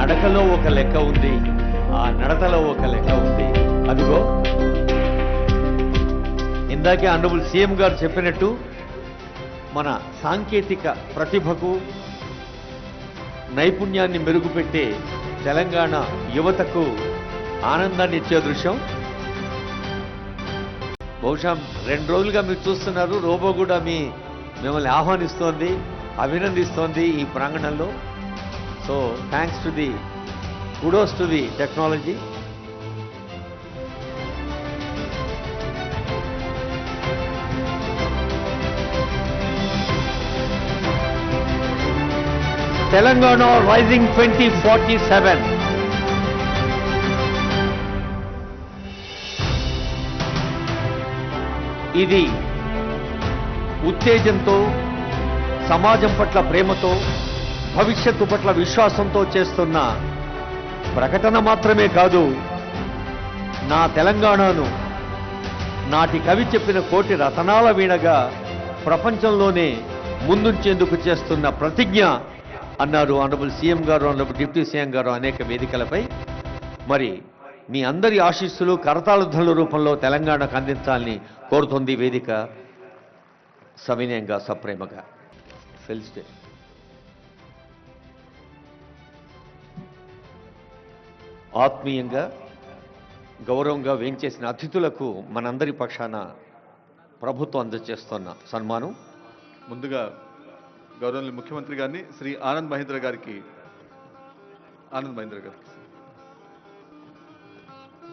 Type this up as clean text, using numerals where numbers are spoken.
నడకలో ఒక లెక్క ఉంది, ఆ నడతలో ఒక లెక్క ఉంది. అదిగో ఇందాకే ఆనరబుల్ సీఎం గారు చెప్పినట్టు మన సాంకేతిక ప్రతిభకు నైపుణ్యాన్ని మెరుగుపెట్టే తెలంగాణ యువతకు ఆనందాన్ని ఇచ్చే దృశ్యం. బహుశా 2 రోజులుగా మీరు చూస్తున్నారు, రోబో కూడా మిమ్మల్ని ఆహ్వానిస్తోంది, అభినందిస్తోంది ఈ ప్రాంగణంలో. So thanks to the kudos to the technology. Telangana rising 2047. ఇది ఉత్తేజంతో, సమాజం పట్ల ప్రేమతో, భవిష్యత్తు పట్ల విశ్వాసంతో చేస్తున్న ప్రకటన మాత్రమే కాదు, నా తెలంగాణను నాటి కవి చెప్పిన కోటి రతనాల వీణగా ప్రపంచంలోనే ముందుంచేందుకు చేస్తున్న ప్రతిజ్ఞ అన్నారు ఆనరబుల్ సీఎం గారు, ఆనరబుల్ డిప్యూటీ సీఎం గారు అనేక వేదికలపై. మరి మీ అందరి ఆశీస్సులు కరతాళ ధ్వనుల రూపంలో తెలంగాణకు అందించాలని కోరుతుంది వేదిక సవినయంగా, సప్రేమగా. ఫెలిసిటే. ఆత్మీయంగా, గౌరవంగా వేంచేసిన అతిథులకు మనందరి పక్షాన ప్రభుత్వం అందజేస్తున్న సన్మానం. ముందుగా గౌరవనీయ ముఖ్యమంత్రి గారిని శ్రీ ఆనంద్ మహీంద్ర గారికి